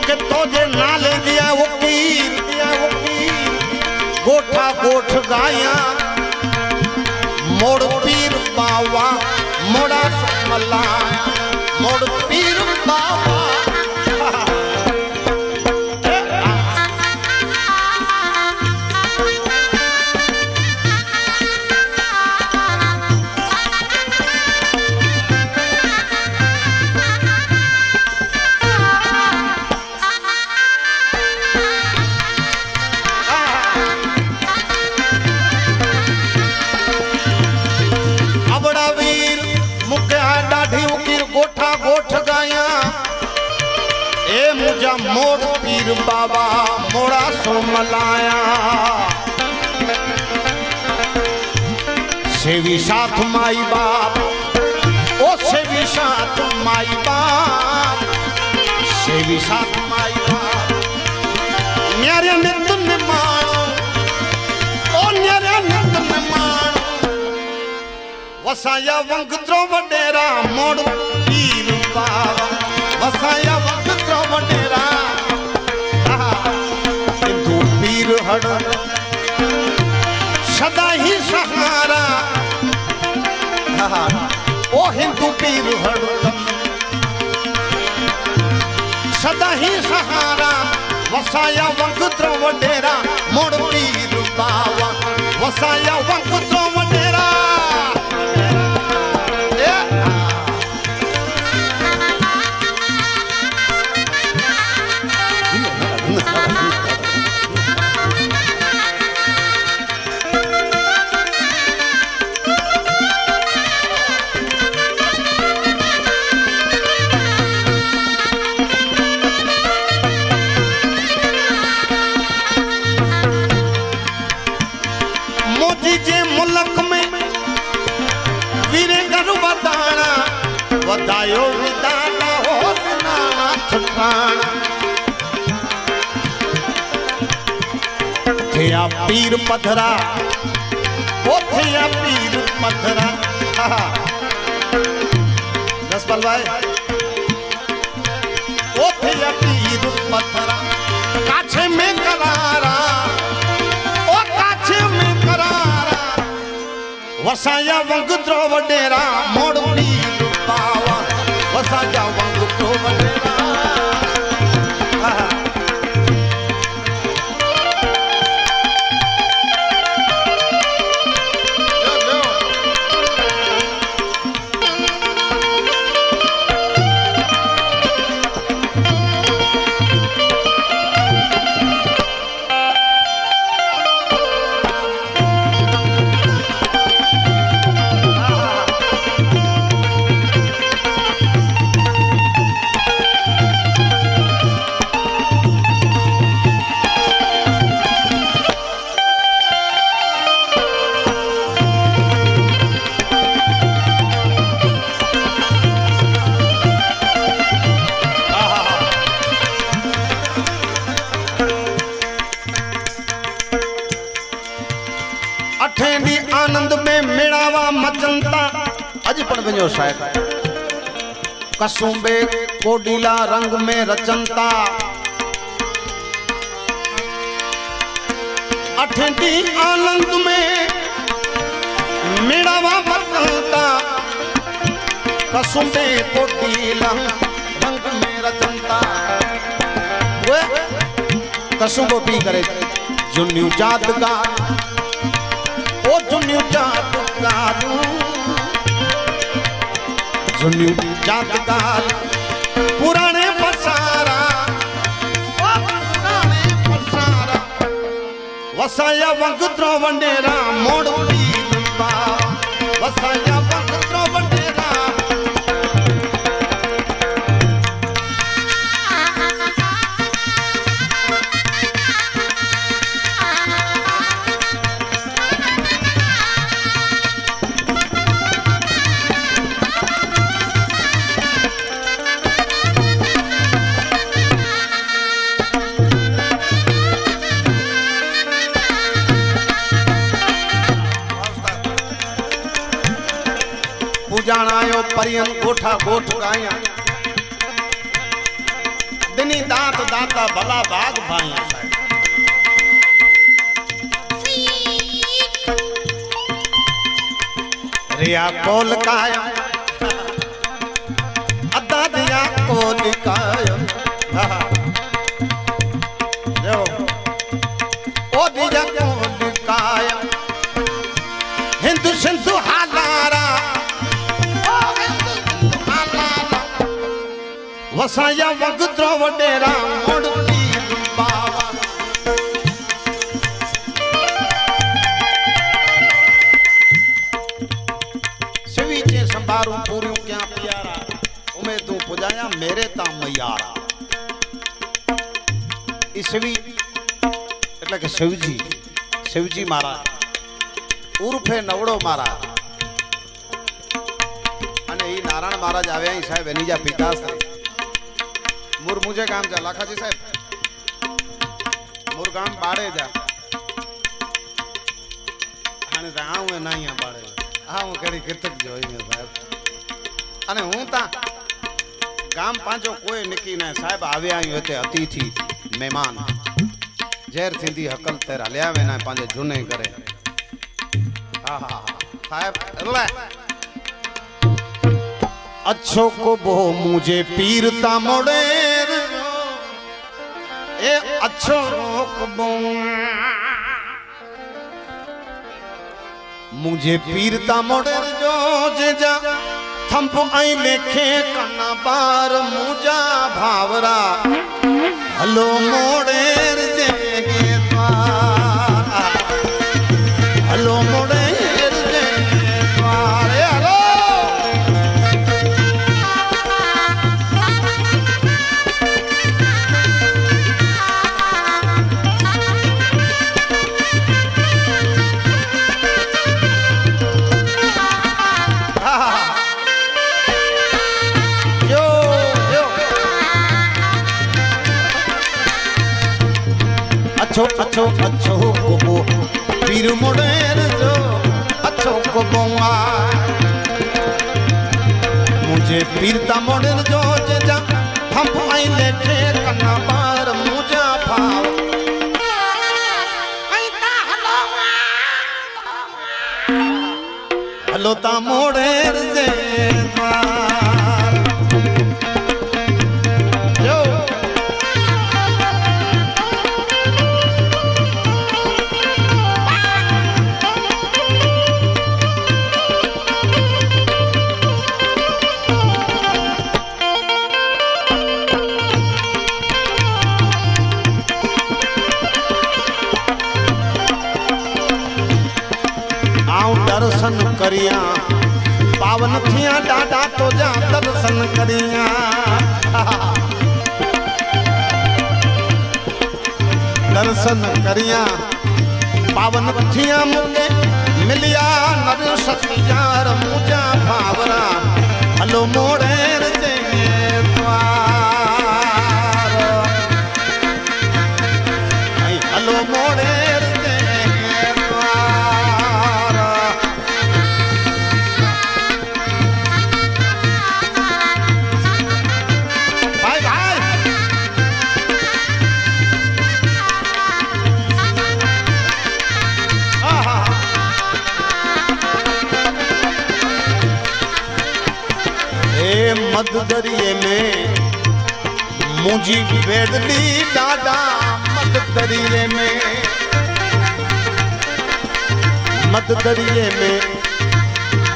के तो जे नाले दिया वो पीर गोठा गोठ गाया मोड़ पीर बाबा मोड़ा मलाया मोड़ पीर बाबा मोड़ पीर बाबा मोड़ा सो मलाया सेवी साथ माई बाप ओ सेवी साथ माई बाप सेवी साथ माई बाप न्यारे नित निमाणो ओ न्यारे नित निमाणो वसाया वंगत्रो वडेरा मोड़ पीर बाबा वसाया वंगत्रो वडेरा पीर हड़ सदा ही सहारा ओ हिंदू पीर हड़ सदा ही सहारा वसाया वंगत्रो वडेरा मोड़ पीर बाबा वसाया वंगत्रो वडेरा वधायो विदाना हो नाथ प्राणा थिया पीर पधरा ओ थिया पीर पधरा जसपाल भाई ओ थिया पीर पधरा काछे में करारा ओ काछे में करारा वसाया वंगत्रो वडेरा मोड़ पीर बाबा वसाया वंगत्रो वडेरा अठेंडी आनंद में मेड़ावा मचंता अज पण वञो शायद कसुंबे कोडीला रंग में रचंता अठेंडी आनंद में मेड़ावा मचंता कसुंबे कोडीला रंग में रचंता वे कसुंबो पी करे जुन्यू जादगार ओ जुन्यू जादगार जुन्यू जादगार पुराने पसारा ओ पुराने पसारा वसाया वंगत्रो वडेरा मोड़ पीर बाबा वसाया वंगत्रो वडेरा पूजाणायो परियन गोठा गोठ गाया दिन એની દાંત દાતા ભલા ભાગ ભાયા સાહેબ रिया कोल कायम अद्दा दिया कोल कायम जो ओ दिया कोल कायम हिंदू सिंधु हालारा वसाया वगद्रो वडेरा मोड़ती बाबा संभारू पूरी क्या प्यारा उमे तू पुजाया मेरे ता मैयारा ईसवी એટલે કે શિવજી મહારાજ ઉર્ફે નવડો મહારાજ અને ઈ નારાયણ મહારાજ આવ્યા અહીં સાહેબ એની જા પિતાશ્રી મુર મુજે કામ જા લાખાજી સાહેબ મુર ગામ બાડે જા અને રાવ એ ના અહીંયા બાડે હા હું કેડી કીર્તક જોઈને સાહેબ અને હું તા ગામ પાંચો કોઈ નક્કી ના સાહેબ આવ્યા અહીં તે અતિથિ મહેમાન ઝેર થીંદી હકલ તેર હલ્યા વે ના પાંજે જૂને કરે હા હા સાહેબ એટલે अच्छो को बो मुझे पीरता मोड़ेर ए अच्छो को बो मुझे पीरता मोड़ेर जो जे जा थंप आई लेखे कना बार मुजा भावरा हलो मोड़ेर जे के द्वार हलो मोड़ेर जे द्वार हलो अच्छो अच्छो को पीर मोड़ेर जो अच्छो को बोआ मुझे पीरता मोड़ेर जो जा हम आई लेके कना बार मुझा भाव हलो ता मोड़ेर जे दर्शन करिया पावन थिया डाडा तो जा दर्शन करिया दर्शन करिया पावन थिया मुके मिलिया नर सतियार मुजा भावरा हलो मोड़ेर जे द्वार हलो मोड़ेर जे मद दरिए में मुझी बेदली दादा मद दरिए में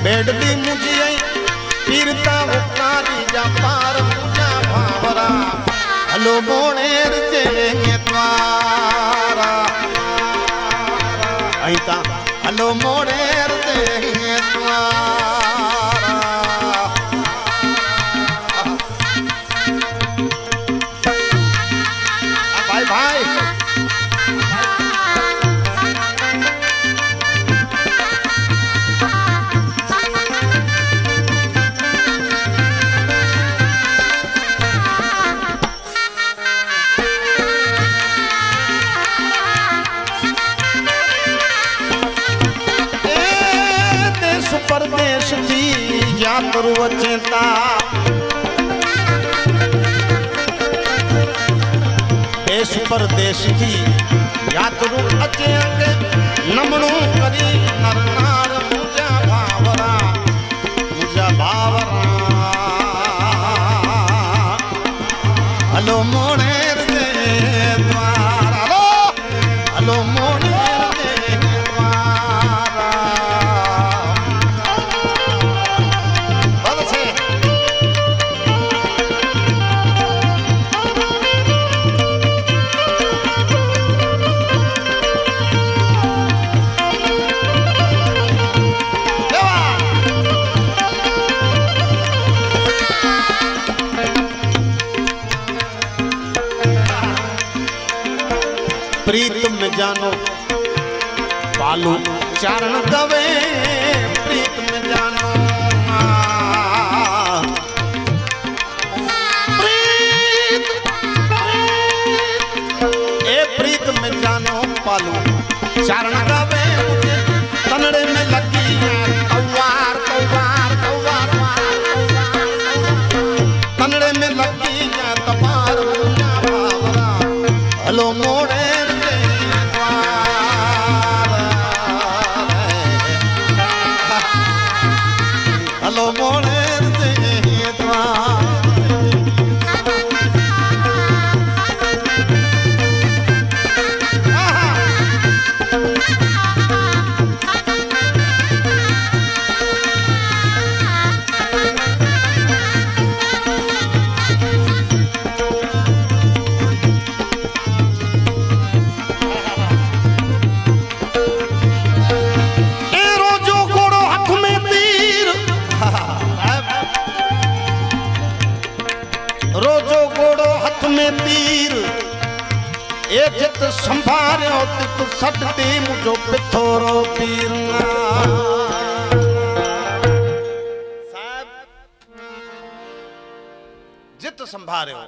बेदली मुझी आई पीरता उकारी जा पार मुझा भावरा हलो मोड़ेर जे द्वारा आईता हलो मोड़ेर जे द्वारा भाई देश परदेश जी यात्रा चेता परदेश थी यात्रु अचे अगे नमणो करी नरनार मुझा भावरा हलो मोनेर दे द्वार हलो मोनेर दे द्वार बस है प्रीत में जानो पालू चारण गवे प्रीत में जानो प्रीत ए प्रीत में जानो पालू चारण गवे तनड़े में लगी तवार तवार तवार तनड़े में लगी तवार हलो मोड़े हलो मोड़ेर दे द्वार तीर ए जित संभारियो तित सटती मुझो पिथोरो पीर साहब जित संभारियो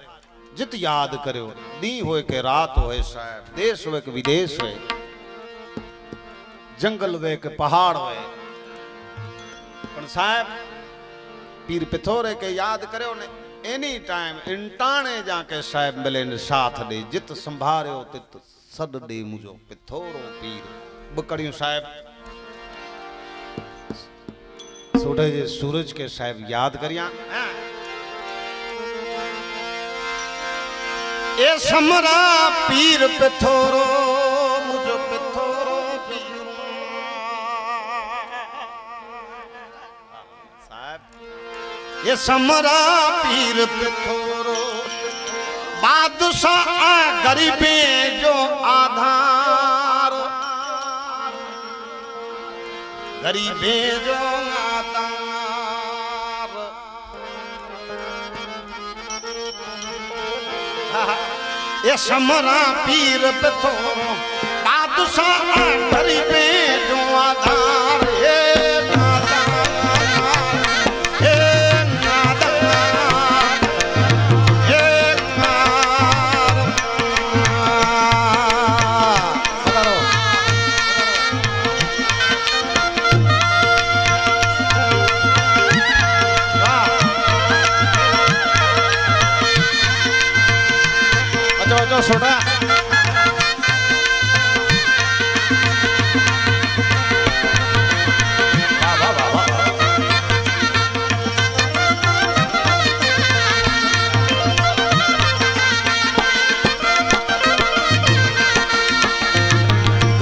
जित याद करियो दी होए के रात होए साहब देश होए के विदेश होए जंगल होए के पहाड़ होए पण साहब पीर पिथोरे के याद करियो ने एनी टाइम इंटाने जाके साहब मिले ने साथ दे जित संभारियो तित सद दे मुझो पिथोरो पीर बकड़ियों साहब सोटे जे सूरज के साहब याद करिया ए समरा पीर पिथोरो मुझो पिथोरो पीर साहब ये समरा पीर पिथोरो बादशाह गरीबे जो आधार गरीबे जो आधार ये समरा पीर पिथोरो बादशाह गरीबे जो आधार छोटा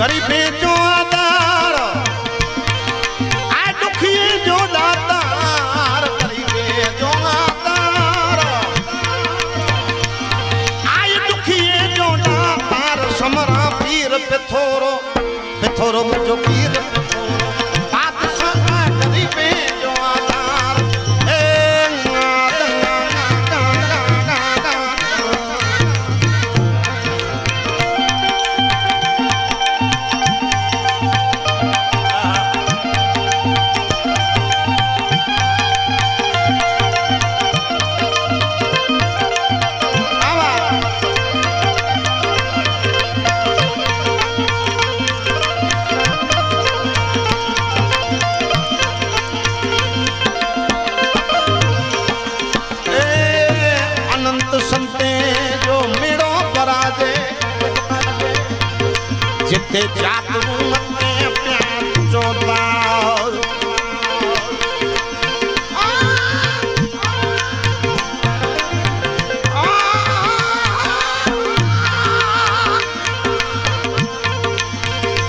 गरीबे जो आधार आ दुखिए जो दातार गरीबे जो आधार आय दुखिए जो दातार समरा पीर पिथोरो पिथोरो मुझो पीर पिथोरो बादशाह गरीबे जो आधार जिथे जात मते प्यार चोदार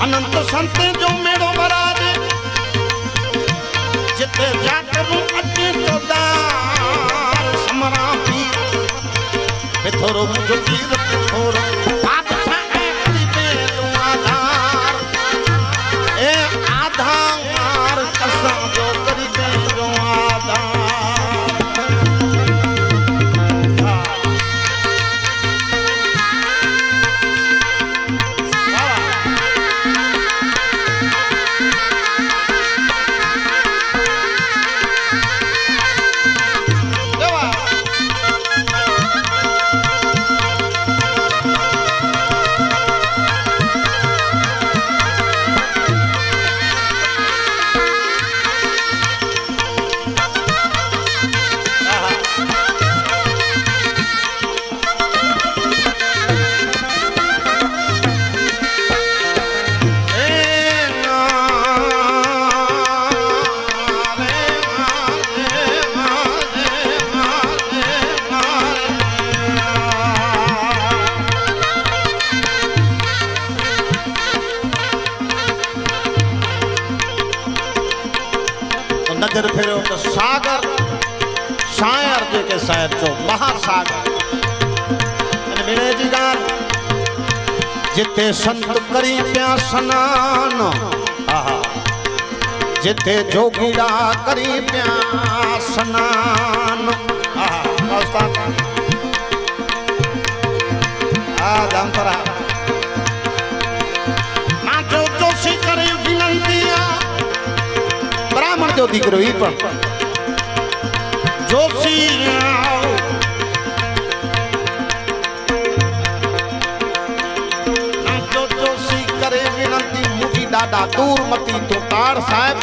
अनंत संत जो मेड़ो बरादे जिते जात अचे चोदार समरा पीर थोरो मुझो पीर थोरो नजर फेरो तो सागर शायर जेके शायर चो महासागर मिले जी गाल जिथे संत करी पिया सनान आहा जिथे जोगीड़ा करी पिया सनान आहा उस्ताद दामतरा ना जो जोशी करे विनंतिया ब्राह्मण जो दीकरो ई पण जोशी ना जो जोशी करे विनंती मुझी डाडा दूर मती तो तार साहब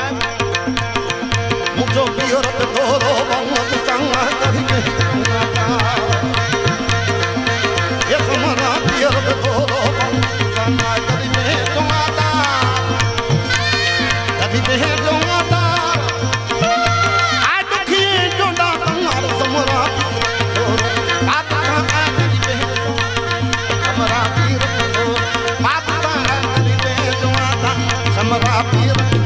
मुझो पियो रत दोरो बहुत संगा करी ये समरा पियो रत दोरो बहुत संगा करी में तुम्हारा कभी में तुम्हारा समरा पीर